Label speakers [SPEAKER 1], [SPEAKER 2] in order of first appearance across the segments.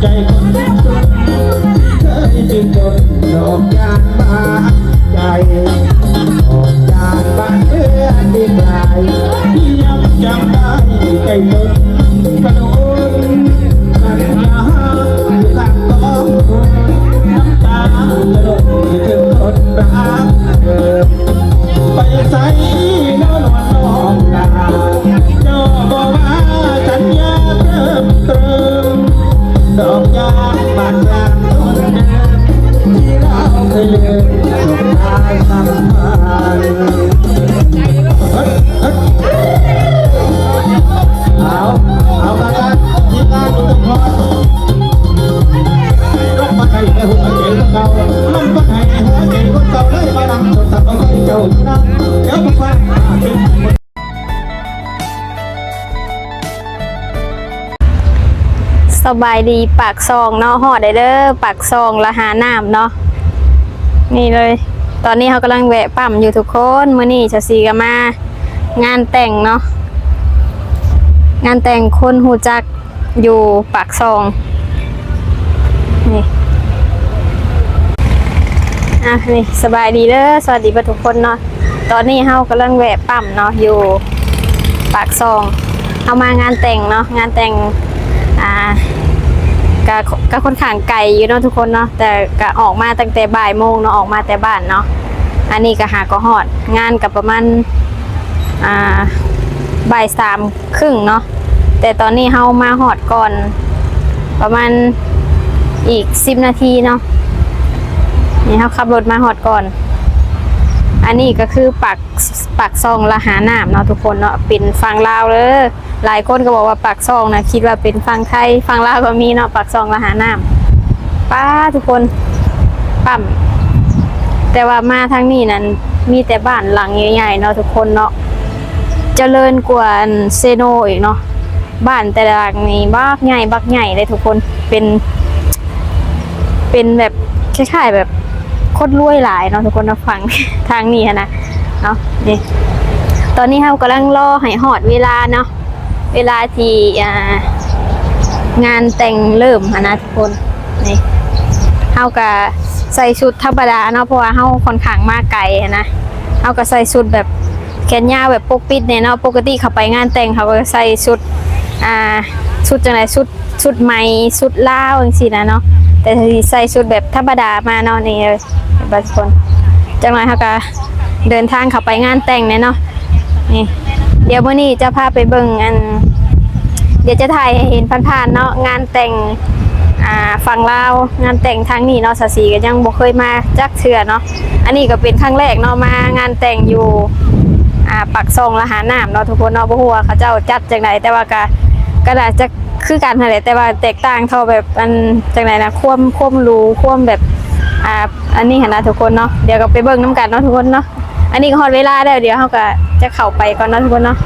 [SPEAKER 1] ใจคนจนเคยดิ้นรนดอกยางบานใจดอกยางบานเพื่อนที่ไกลยังจำได้ใจจนกระโดดมันยาอยู่ข้างกองน้ำตากระโดดถึงคนรักเดิมไปใส่นอนน้องลาเจ้าบอกว่าสัญญาเติมดอกยางบานยางต้นเดิมที่เราเคยลืมจบท้ายสัมพันธ์เอากันทีมงานทุกคนลงมาให้หัวใจของเราลงมาให้หัวใจของเราเลยมาดังจนทำเอาใจเจ้าดังเดี๋ยวมาฟัง
[SPEAKER 2] สบายดีปากซองเนาะหอดได้เด้อปากซองละหาน้ำเนาะนี่เลยตอนนี้เขากำลังแวะปั๊มอยู่ทุกคนมื้อนี้ชาซีก็มางานแต่งเนาะงานแต่งคนหูจักอยู่ปากซองนี่นี่สบายดีเด้อสวัสดีทุกคนเนาะตอนนี้เขากำลังแวะปั๊มเนาะอยู่ปากซองเอามางานแต่งเนาะงานแต่งก็ค่อนข้างไกลอยู่เนาะทุกคนเนาะแต่ก็ออกมาตั้งแต่บ่ายโมงเนาะออกมาแต่บ้านเนาะอันนี้ก็หาก็ฮอดงานกับประมาณบ่าย3:30เนาะแต่ตอนนี้เฮามาฮอดก่อนประมาณอีก10 นาทีเนาะนี่เฮาขับรถมาฮอดก่อนอันนี้ก็คือปากซองละหาน้ำเนาะทุกคนเนาะเป็นฝั่งลาวเลยหลายคนก็บอกว่าปากซองนะคิดว่าเป็นฝั่งไทยฝั่งลาวก็มีเนาะปากซองละหาน้ำป้าทุกคนปั๊มแต่ว่ามาทางนี้นั้นมีแต่บ้านหลังใหญ่ๆเนาะทุกคนเนาะเจริญกว่าเซโนอีกเนาะบ้านแต่ละหลังนี่บักใหญ่เลยทุกคนเป็นแบบคล้ายๆแบบโคตรรวยหลายเนาะทุกคนนะฟังทางนี้นะเนาะนี่ตอนนี้เรากำลังรอให้หอดเวลาเนาะเวลาที่งานแต่งเริ่มนะทุกคนนี่เราก็ใส่ชุดธรรมดาเนาะเพราะว่าเราค่อนข้างมาไกลนะเราก็ใส่ชุดแบบแขนยาวแบบปกปิดเนี่ยเนาะปกติเขาไปงานแต่งเขาก็ใส่ชุดจังไรชุดไหมชุดล่าวอย่างสินะเนาะแต่ที่ใส่ชุดแบบธรรมดามาเนาะนี่เลยบางคนจังไรเขาก็เดินทางเขาไปงานแต่งเนี่ยเนาะนี่เดี๋ยววันนี้จะพาไปเบิ่งเดี๋ยวจะถ่ายให้เห็นผ่านๆเนาะงานแต่งฝั่งลาวงานแต่งทางนี้เนาะสาสีก็ยังบ่เคยมาจักเทื่อเนาะอันนี้ก็เป็นครั้งแรกเนาะมางานแต่งอยู่ปากซองละหาน้ำเนาะทุกคนเนาะบ่ฮู้ว่าเขาเจ้าจัดจังไดแต่ว่าก็น่าจะคือกันนั่นแหละแต่ว่าแตกต่างเท่าแบบอันจังไดนะความรู้ความแบบอันนี้นะทุกคนเนาะเดี๋ยวก็ไปเบิ่งน้ำกันเนาะทุกคนเนาะอันนี้ก็ฮอดเวลาแล้วเดี๋ยวเขาก็จะเข้าไปก่อนเนาะทุกคนเนาะ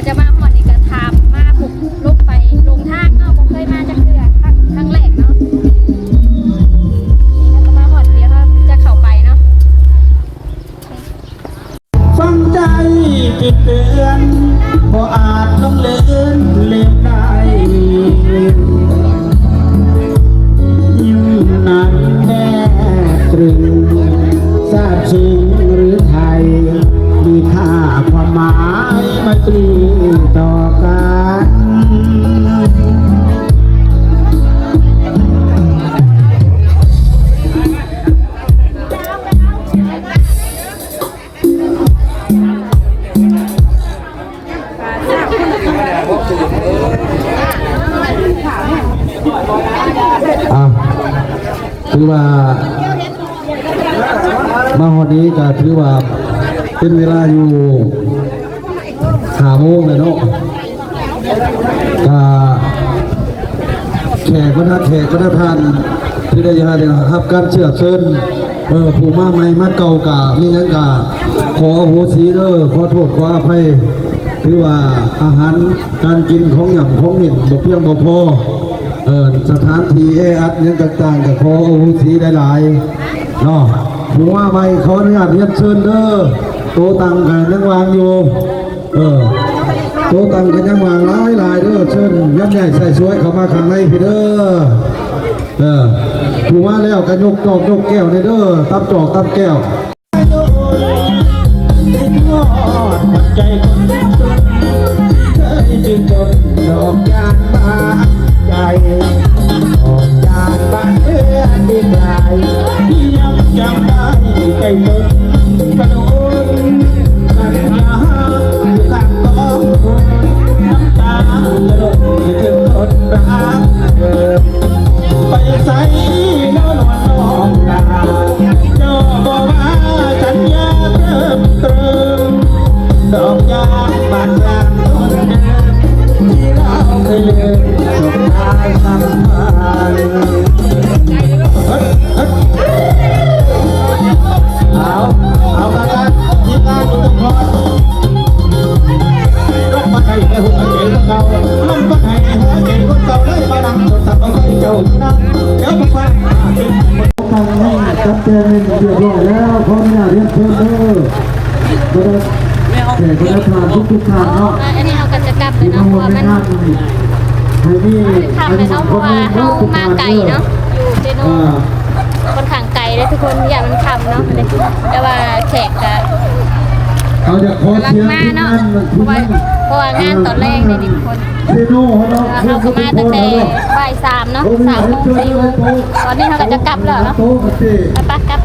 [SPEAKER 2] จะมาหอดนี่ก็ทำมาบุกลุกไปลงทางเนาะผมเคยมาจากเรือครั้งแรกเนาะนี่ก็มาหอดเดี๋ยวจะเข้าไปเนาะ
[SPEAKER 1] ฟังใจจิตเตือนบ่อาจต้องเลื่อนเล่นได้ยิ้มนั้นแน่ตรึงทราบซึ้งหรือไทยมีค่าความหมายไมตรีต่อกันคือว่า มาวันนี้ก็ถือว่าเป็นเวลาอยู่5 โมงเลยเนาะก็แขกก็ได้ทานที่ได้ยาเนี่ยครับการเชื่อเชิญผู้มาใหม่มาเก่ากะมีงั้นกะขอโหสีเด้อขอโทษขออภัยถือว่าอาหารการกินของหย่ำของหมิ่นบ่เพียงบ่พอสถานที่แออัดเนี่ยต่างๆกับขอโหสีได้หลายเนาะผู้มาใหม่ขออนุญาตเรียนเชิญเด้อโตตังกันยังวางอยู่โตตังกันยังวางหลายเด้อเชิญยักษ์ใหญ่ใส่สวยเข้ามาข้างในพี่เด้อผู้มาแล้วก็ยกจอกยกแก้วในเด้อตับจอกตับแก้วใจคนจนเคยจึงจนดอกยานมาใจดอกยานบ้านเพื่อนดีกลายยังจำได้ใจจนกระโดดกันหาอยู่ข้างกองน้ำตากระโดดถึงคนรักไปใส่นอนน้องลาเจ้าบอกว่าฉันอยากเริ่มเติมดอกยางบานยางต้นเดิมที่เราเคยลืมจบตายสัมพันธ์เอาละกันทีมงานทุกคนรบมาให้หัวใจของเราลมมาให้หัวใจของเราเลยมาดังจนทำเอาใจเจ้านั่งเดี๋ยวมาฟังฟังให้จับเจนเรียบร้อยแล้วพร้อมเนี่ยเรียนเชิญเด้อแต่ก็ได้ทานทุกทานเนาะ
[SPEAKER 2] อันนี้เราก็จะกลับเลยเนาะเพราะว่ามันทำเลยเนาะเพราะว่าเรามาไกลเนาะอยู่เจโน่คนขังไกลเลยทุกคนอย่ามันคำเนาะแต่ว่าแขกก็
[SPEAKER 1] เอาจะขอเชียร์
[SPEAKER 2] มา
[SPEAKER 1] ที่
[SPEAKER 2] เนาะ
[SPEAKER 1] นั่น
[SPEAKER 2] เพราะว่างานตอนแรกเลยทุกคน
[SPEAKER 1] เซโน่เรา
[SPEAKER 2] เราก็มาตั้งแต่บ่าย 3เนาะ3 โมง 4 โมงตอนนี้เราก็จะกลับแล้วเนาะ
[SPEAKER 1] โต๊ะกับเจ๊
[SPEAKER 2] ไปกลับ